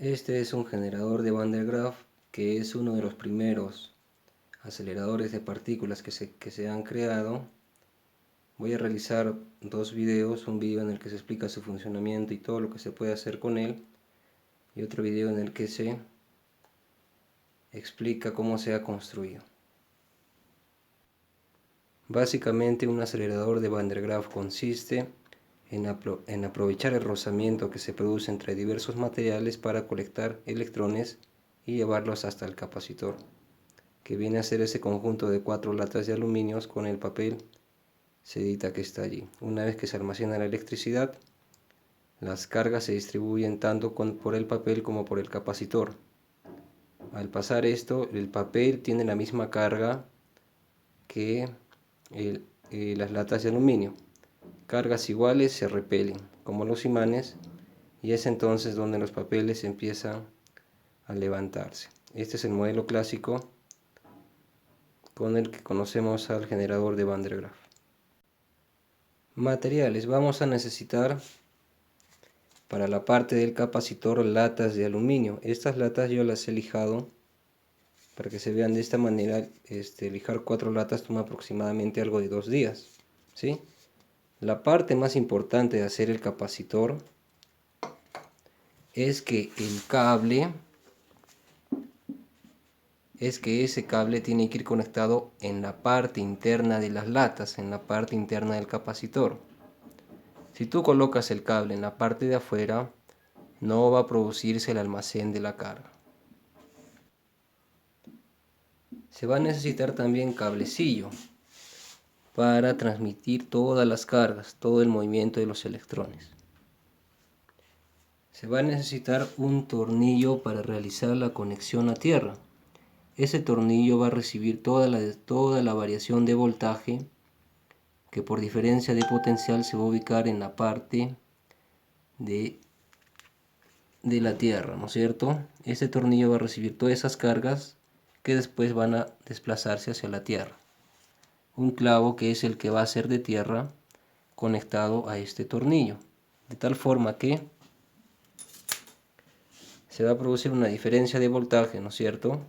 Este es un generador de Van der Graaf, que es uno de los primeros aceleradores de partículas que se han creado. Voy a realizar dos videos, un video en el que se explica su funcionamiento y todo lo que se puede hacer con él, y otro video en el que se explica cómo se ha construido. Básicamente, un acelerador de Van der Graaf consiste en aprovechar el rozamiento que se produce entre diversos materiales para colectar electrones y llevarlos hasta el capacitor, que viene a ser ese conjunto de 4 latas de aluminio con el papel sedita que está allí. Una vez que se almacena la electricidad, las cargas se distribuyen tanto por el papel como por el capacitor. Al pasar esto, el papel tiene la misma carga que las latas de aluminio. Cargas iguales se repelen, como los imanes, y es entonces donde los papeles empiezan a levantarse. Este es el modelo clásico con el que conocemos al generador de Van der Graaf. Materiales: vamos a necesitar para la parte del capacitor latas de aluminio. Estas latas yo las he lijado para que se vean de esta manera. Lijar 4 latas toma aproximadamente algo de 2 días, ¿sí? La parte más importante de hacer el capacitor es que ese cable tiene que ir conectado en la parte interna de las latas, en la parte interna del capacitor. Si tú colocas el cable en la parte de afuera, no va a producirse el almacén de la carga. Se va a necesitar también cablecillo para transmitir todas las cargas, todo el movimiento de los electrones. Se va a necesitar un tornillo para realizar la conexión a tierra. Ese tornillo va a recibir toda la variación de voltaje que por diferencia de potencial se va a ubicar en la parte de la tierra, ¿no es cierto? Ese tornillo va a recibir todas esas cargas que después van a desplazarse hacia la tierra. Un clavo, que es el que va a ser de tierra, conectado a este tornillo, de tal forma que se va a producir una diferencia de voltaje, ¿no es cierto?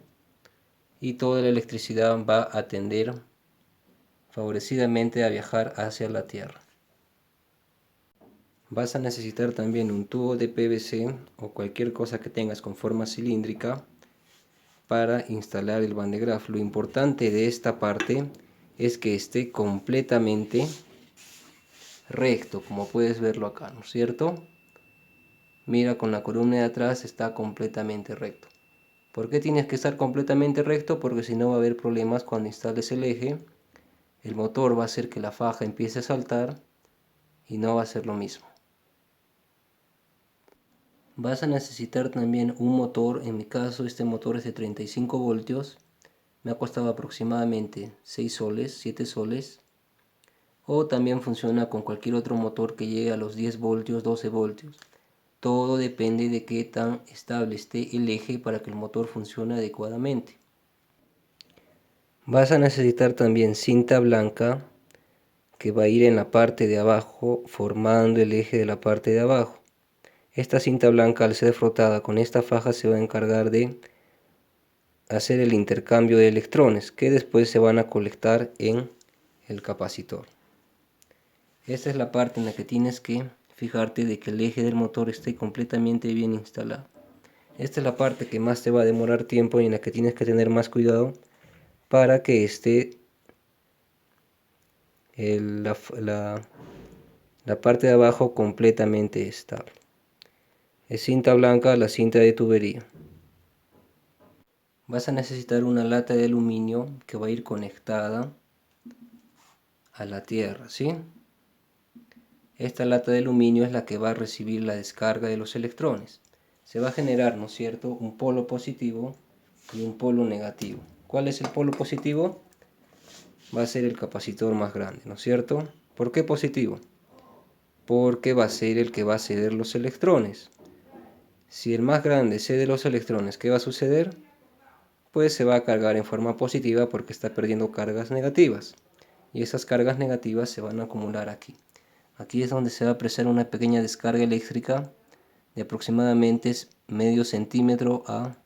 Y toda la electricidad va a tender favorecidamente a viajar hacia la tierra. Vas a necesitar también un tubo de PVC o cualquier cosa que tengas con forma cilíndrica para instalar el Van der Graaf. Lo importante de esta parte es que esté completamente recto, como puedes verlo acá, ¿no es cierto? Mira, con la columna de atrás está completamente recto. ¿Por qué tienes que estar completamente recto? Porque si no va a haber problemas cuando instales el eje. El motor va a hacer que la faja empiece a saltar y no va a ser lo mismo. Vas a necesitar también un motor. En mi caso este motor es de 35 voltios. Me ha costado aproximadamente 6 soles, 7 soles. O también funciona con cualquier otro motor que llegue a los 10 voltios, 12 voltios. Todo depende de qué tan estable esté el eje para que el motor funcione adecuadamente. Vas a necesitar también cinta blanca que va a ir en la parte de abajo formando el eje de la parte de abajo. Esta cinta blanca, al ser frotada con esta faja, se va a encargar de hacer el intercambio de electrones que después se van a colectar en el capacitor. Esta es la parte en la que tienes que fijarte de que el eje del motor esté completamente bien instalado. Esta es la parte que más te va a demorar tiempo y en la que tienes que tener más cuidado para que esté la parte de abajo completamente estable. Es cinta blanca, la cinta de tubería. Vas a necesitar una lata de aluminio que va a ir conectada a la tierra, ¿sí? Esta lata de aluminio es la que va a recibir la descarga de los electrones. Se va a generar, ¿no es cierto?, un polo positivo y un polo negativo. ¿Cuál es el polo positivo? Va a ser el capacitor más grande, ¿no es cierto? ¿Por qué positivo? Porque va a ser el que va a ceder los electrones. Si el más grande cede los electrones, ¿qué va a suceder? Pues se va a cargar en forma positiva porque está perdiendo cargas negativas. Y esas cargas negativas se van a acumular aquí. Aquí es donde se va a apreciar una pequeña descarga eléctrica de aproximadamente medio centímetro a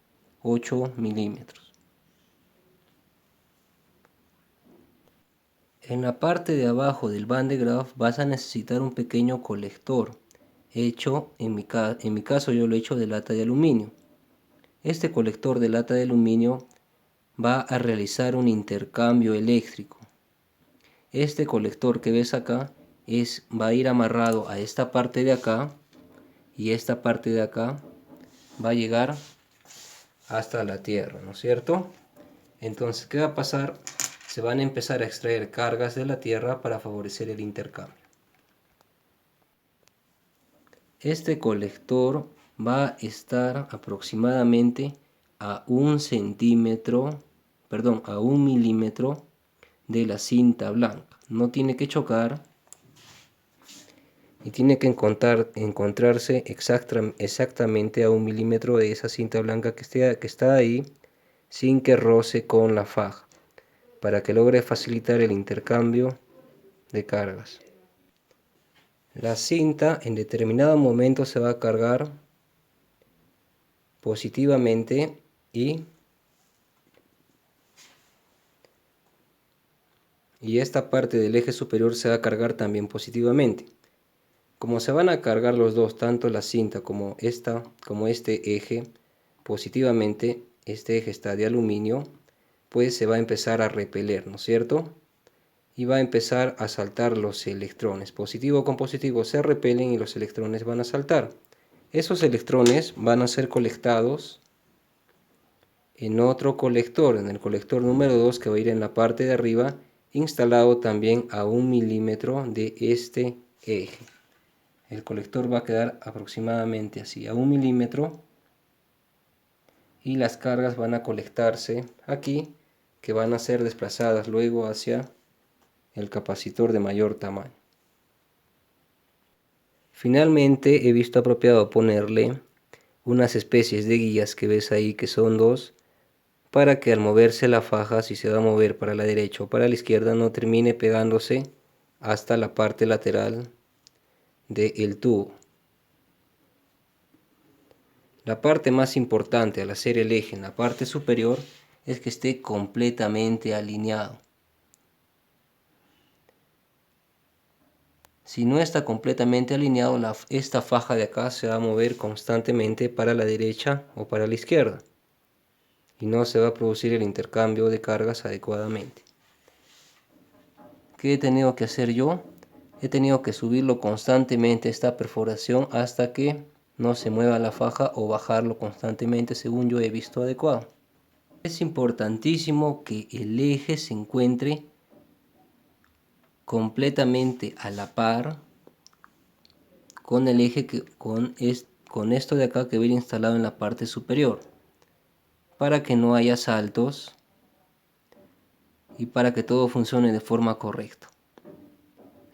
8 milímetros. En la parte de abajo del Van de Graaff vas a necesitar un pequeño colector hecho, en mi caso yo lo he hecho de lata de aluminio. Este colector de lata de aluminio va a realizar un intercambio eléctrico. Este colector que ves acá va a ir amarrado a esta parte de acá, y esta parte de acá va a llegar hasta la tierra, ¿no es cierto? Entonces, ¿qué va a pasar? Se van a empezar a extraer cargas de la tierra para favorecer el intercambio. Este colector va a estar aproximadamente a 1 milímetro de la cinta blanca. No tiene que chocar y tiene que encontrarse exactamente a 1 milímetro de esa cinta blanca que está ahí, sin que roce con la faja, para que logre facilitar el intercambio de cargas. La cinta en determinado momento se va a cargar positivamente y esta parte del eje superior se va a cargar también positivamente. Como se van a cargar los dos, tanto la cinta como este eje positivamente, este eje está de aluminio, pues se va a empezar a repeler, ¿no es cierto? Y va a empezar a saltar los electrones. Positivo con positivo se repelen y los electrones van a saltar. Esos electrones van a ser colectados en otro colector, en el colector número 2, que va a ir en la parte de arriba, instalado también a 1 milímetro de este eje. El colector va a quedar aproximadamente así, a 1 milímetro, y las cargas van a colectarse aquí, que van a ser desplazadas luego hacia el capacitor de mayor tamaño. Finalmente he visto apropiado ponerle unas especies de guías que ves ahí, que son dos, para que al moverse la faja, si se va a mover para la derecha o para la izquierda, no termine pegándose hasta la parte lateral del tubo. La parte más importante al hacer el eje en la parte superior es que esté completamente alineado. Si no está completamente alineado, esta faja de acá se va a mover constantemente para la derecha o para la izquierda, y no se va a producir el intercambio de cargas adecuadamente. ¿Qué he tenido que hacer yo? He tenido que subirlo constantemente esta perforación hasta que no se mueva la faja, o bajarlo constantemente según yo he visto adecuado. Es importantísimo que el eje se encuentre completamente a la par con el eje con esto de acá que va a ir instalado en la parte superior, para que no haya saltos y para que todo funcione de forma correcta.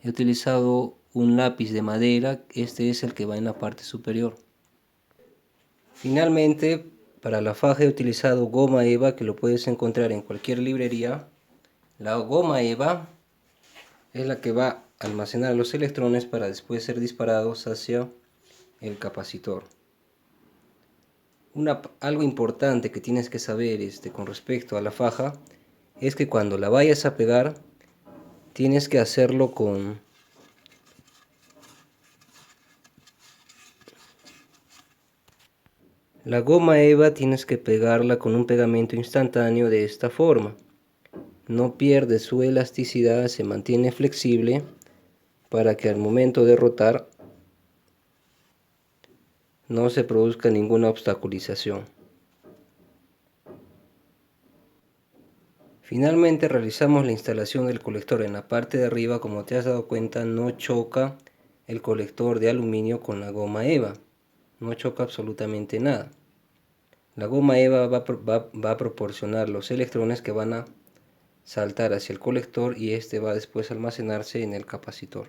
He utilizado un lápiz de madera, este es el que va en la parte superior. Finalmente, para la faja he utilizado goma eva, que lo puedes encontrar en cualquier librería. La goma eva es la que va a almacenar los electrones para después ser disparados hacia el capacitor. Algo importante que tienes que saber con respecto a la faja es que cuando la vayas a pegar, tienes que hacerlo con la goma eva, tienes que pegarla con un pegamento instantáneo de esta forma. No pierde su elasticidad, se mantiene flexible, para que al momento de rotar no se produzca ninguna obstaculización. Finalmente realizamos la instalación del colector en la parte de arriba. Como te has dado cuenta, no choca el colector de aluminio con la goma eva, no choca absolutamente nada. La goma eva va a proporcionar los electrones que van a saltar hacia el colector, y este va después a almacenarse en el capacitor.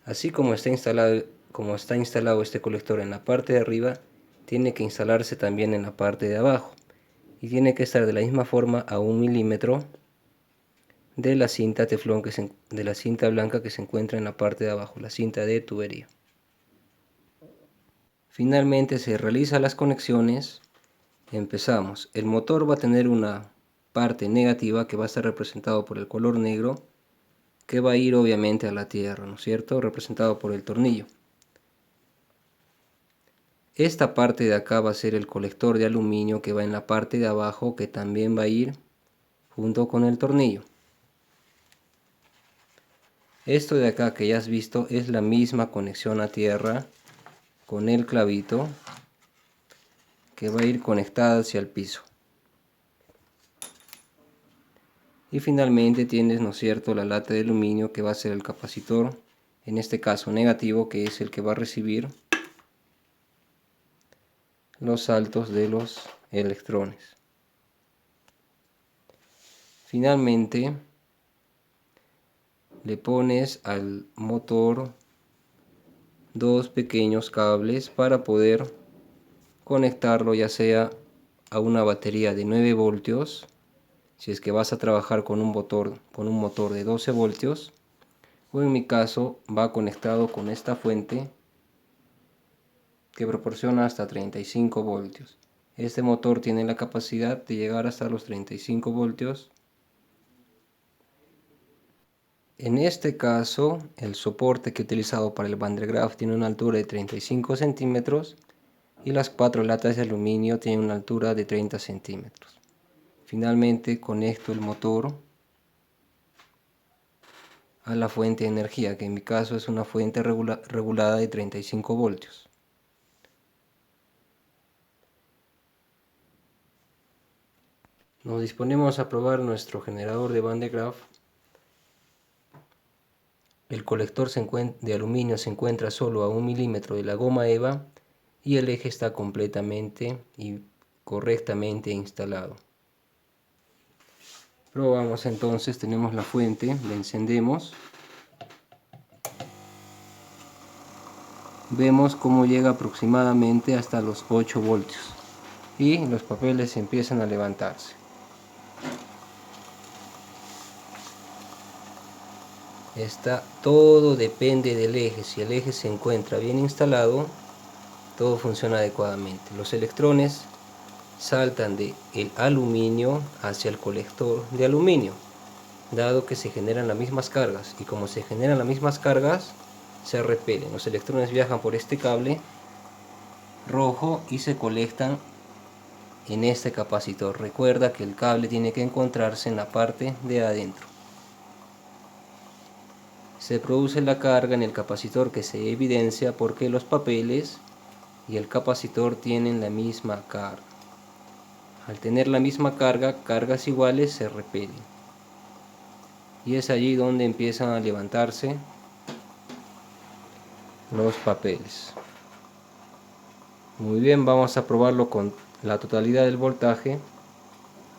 Así como está instalado este colector en la parte de arriba, tiene que instalarse también en la parte de abajo, y tiene que estar de la misma forma a 1 milímetro de la cinta teflón, de la cinta blanca que se encuentra en la parte de abajo, la cinta de tubería. Finalmente se realizan las conexiones. Empezamos. El motor va a tener una parte negativa que va a estar representado por el color negro, que va a ir obviamente a la tierra, ¿no es cierto? Representado por el tornillo. Esta parte de acá va a ser el colector de aluminio que va en la parte de abajo, que también va a ir junto con el tornillo. Esto de acá que ya has visto es la misma conexión a tierra con el clavito que va a ir conectada hacia el piso. Y finalmente tienes, ¿no es cierto?, la lata de aluminio que va a ser el capacitor, en este caso negativo, que es el que va a recibir los saltos de los electrones. Finalmente le pones al motor dos pequeños cables para poder conectarlo ya sea a una batería de 9 voltios, si es que vas a trabajar con un motor de 12 voltios, o en mi caso va conectado con esta fuente que proporciona hasta 35 voltios. Este motor tiene la capacidad de llegar hasta los 35 voltios. En este caso, el soporte que he utilizado para el Van der Graaf tiene una altura de 35 centímetros y las 4 latas de aluminio tienen una altura de 30 centímetros. Finalmente conecto el motor a la fuente de energía, que en mi caso es una fuente regulada de 35 voltios. Nos disponemos a probar nuestro generador de Van der Graaf. El colector de aluminio se encuentra solo a 1 milímetro de la goma EVA y el eje está completamente y correctamente instalado. Probamos entonces, tenemos la fuente, la encendemos. Vemos cómo llega aproximadamente hasta los 8 voltios y los papeles empiezan a levantarse. Todo depende del eje. Si el eje se encuentra bien instalado, todo funciona adecuadamente. Los electrones saltan del aluminio hacia el colector de aluminio, dado que se generan las mismas cargas, y como se generan las mismas cargas, se repelen. Los electrones viajan por este cable rojo y se colectan en este capacitor. Recuerda que el cable tiene que encontrarse en la parte de adentro. Se produce la carga en el capacitor, que se evidencia porque los papeles y el capacitor tienen la misma carga. Al tener la misma carga, cargas iguales se repelen. Y es allí donde empiezan a levantarse los papeles. Muy bien, vamos a probarlo con la totalidad del voltaje.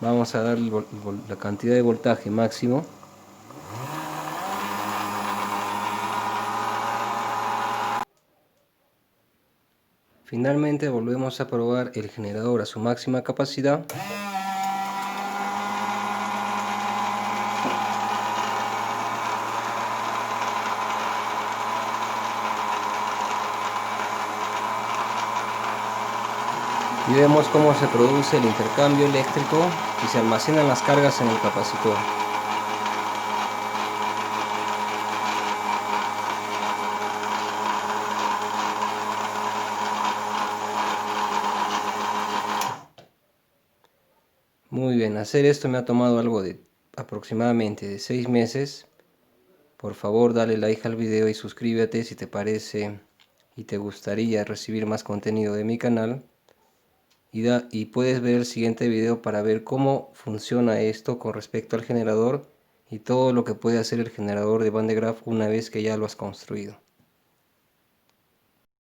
Vamos a dar la cantidad de voltaje máximo. Finalmente volvemos a probar el generador a su máxima capacidad. Y vemos cómo se produce el intercambio eléctrico y se almacenan las cargas en el capacitor. Muy bien, hacer esto me ha tomado algo de aproximadamente de 6 meses. Por favor, dale like al video y suscríbete si te parece y te gustaría recibir más contenido de mi canal. Y puedes ver el siguiente video para ver cómo funciona esto con respecto al generador y todo lo que puede hacer el generador de Van der Graaf una vez que ya lo has construido.